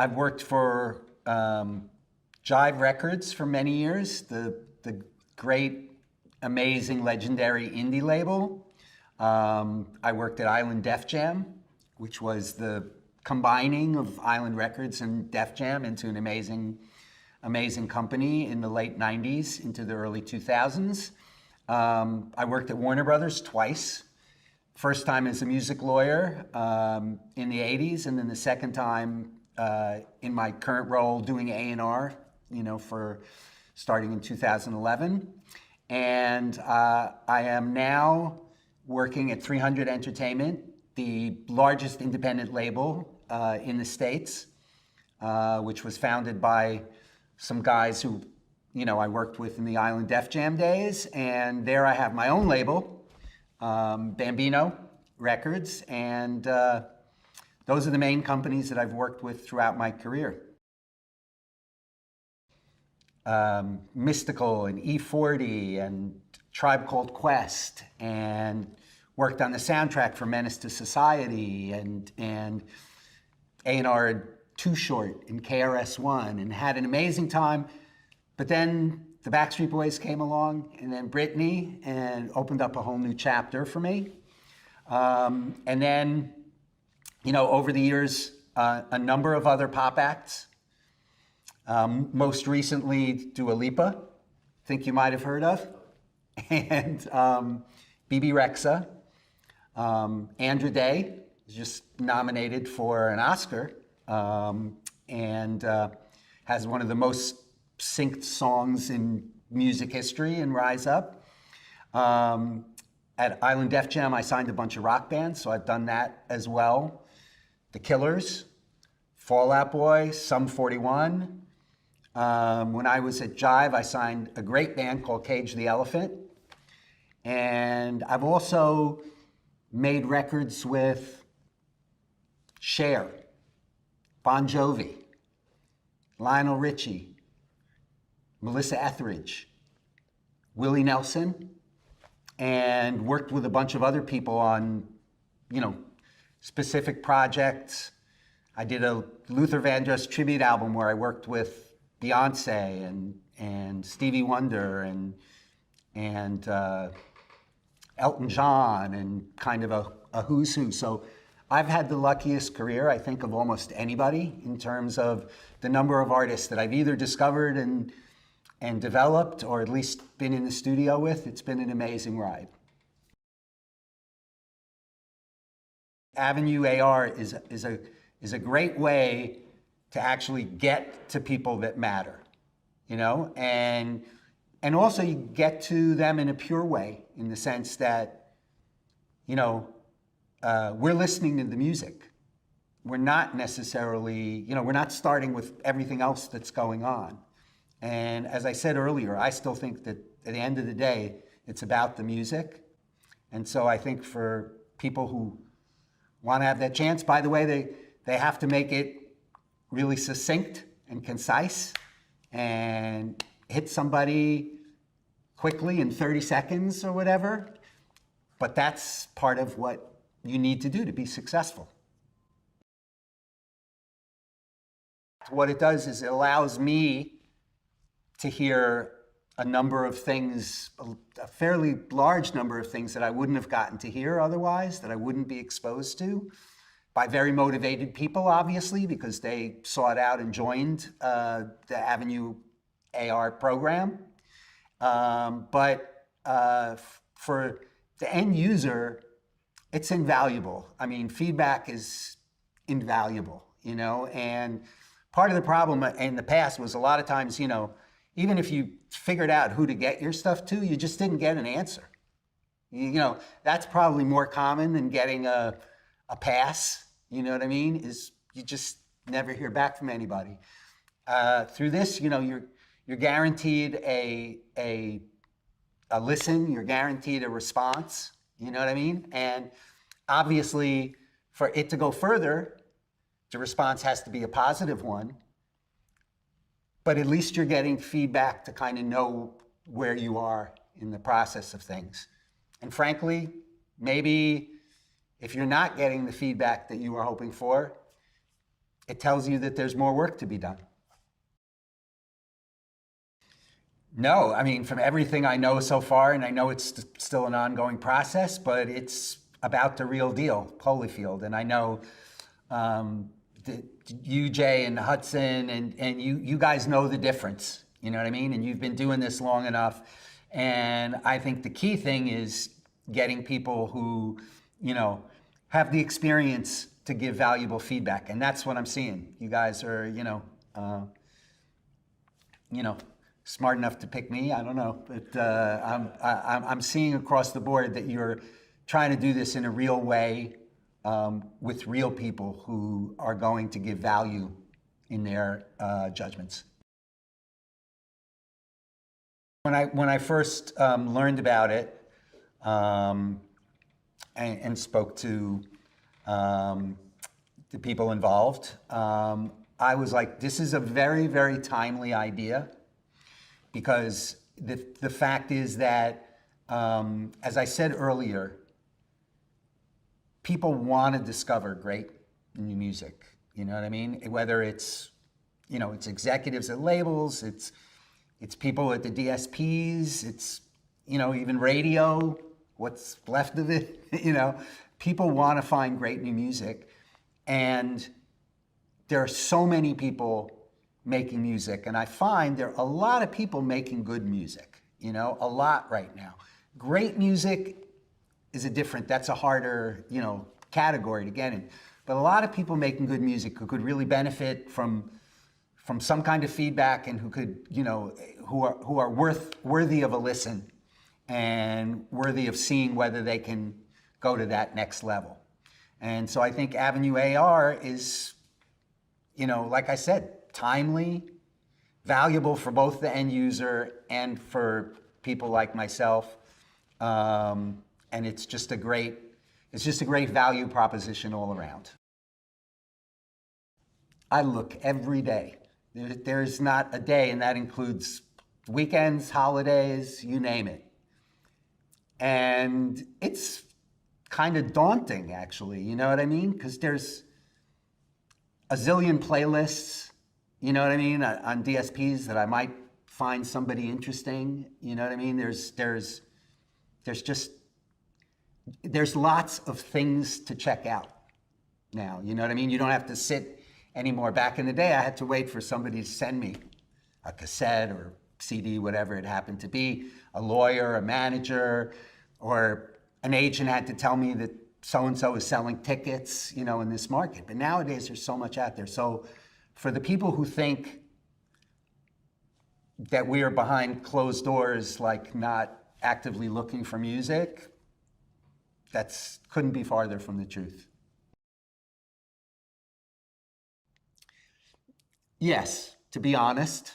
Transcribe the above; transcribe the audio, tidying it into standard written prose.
I've worked for Jive Records for many years, the great, amazing, legendary indie label. I worked at Island Def Jam, which was the combining of Island Records and Def Jam into an amazing company in the late 90s into the early 2000s. I worked at Warner Brothers twice. First time as a music lawyer in the 80s, and then the second time in my current role doing A&R, for starting in 2011. And I am now working at 300 Entertainment, the largest independent label in the States, which was founded by some guys who, I worked with in the Island Def Jam days. And there I have my own label, Bambino Records, and those are the main companies that I've worked with throughout my career. Mystical and E40 and Tribe Called Quest, and worked on the soundtrack for Menace to Society and A&R Too Short and KRS-One, and had an amazing time. But then the Backstreet Boys came along, and then Britney, and opened up a whole new chapter for me. And then, over the years, a number of other pop acts. Most recently, Dua Lipa, think you might have heard of, and BB Rexa. Andra Day was just nominated for an Oscar, and has one of the most synced songs in music history in Rise Up. At Island Def Jam, I signed a bunch of rock bands, so I've done that as well. The Killers, Fall Out Boy, Sum 41. When I was at Jive, I signed a great band called Cage the Elephant. And I've also made records with Cher, Bon Jovi, Lionel Richie, Melissa Etheridge, Willie Nelson, and worked with a bunch of other people on, specific projects. I did a Luther Vandross tribute album where I worked with Beyonce and Stevie Wonder and Elton John, and kind of a who's who. So I've had the luckiest career, I think, of almost anybody in terms of the number of artists that I've either discovered and developed, or at least been in the studio with. It's been an amazing ride. AvenueAR is a great way to actually get to people that matter, and also you get to them in a pure way, in the sense that, we're listening to the music. We're not necessarily, we're not starting with everything else that's going on. And as I said earlier, I still think that at the end of the day, it's about the music. And so I think for people who want to have that chance, by the way, they have to make it really succinct and concise and hit somebody quickly in 30 seconds or whatever. But that's part of what you need to do to be successful. What it does is it allows me to hear a number of things, a fairly large number of things that I wouldn't have gotten to hear otherwise, that I wouldn't be exposed to, by very motivated people, obviously, because they sought out and joined the AvenueAR program. But for the end user, it's invaluable. I mean, feedback is invaluable, and part of the problem in the past was a lot of times, even if you figured out who to get your stuff to, you just didn't get an answer. That's probably more common than getting a pass, you know what I mean? Is you just never hear back from anybody. Through this, you're guaranteed a listen, you're guaranteed a response, you know what I mean? And obviously, for it to go further, the response has to be a positive one. But at least you're getting feedback to kind of know where you are in the process of things. And frankly, maybe if you're not getting the feedback that you were hoping for, it tells you that there's more work to be done. No, I mean, from everything I know so far, and I know it's still an ongoing process, but it's about the real deal, Holyfield. And I know you, Jay, and Hudson, and you guys know the difference, you know what I mean? And you've been doing this long enough. And I think the key thing is getting people who, you know, have the experience to give valuable feedback. And that's what I'm seeing. You guys are, smart enough to pick me. I don't know, but I'm seeing across the board that you're trying to do this in a real way with real people who are going to give value in their judgments. When I first learned about it and spoke to the people involved, I was like, this is a very, very timely idea. Because the fact is that, as I said earlier, people want to discover great new music. You know what I mean? Whether it's, it's executives at labels, it's people at the DSPs, it's, even radio, what's left of it, People want to find great new music. And there are so many people making music, and I find there are a lot of people making good music, a lot right now. Great music is that's a harder, category to get in. But a lot of people making good music who could really benefit from some kind of feedback, and who could, who are worthy of a listen and worthy of seeing whether they can go to that next level. And so I think AvenueAR is, like I said, timely, valuable for both the end user and for people like myself, and it's just a great value proposition all around. I look every day. There's not a day, and that includes weekends, holidays, you name it. And it's kind of daunting, actually. You know what I mean? Because there's a zillion playlists. You know what I mean, on DSPs that I might find somebody interesting. You know what I mean? There's lots of things to check out now. You know what I mean? You don't have to sit anymore. Back in the day, I had to wait for somebody to send me a cassette or CD, whatever it happened to be. A lawyer, a manager, or an agent had to tell me that so-and-so is selling tickets, in this market. But nowadays, there's so much out there. So for the people who think that we are behind closed doors, like not actively looking for music, couldn't be farther from the truth. Yes, to be honest.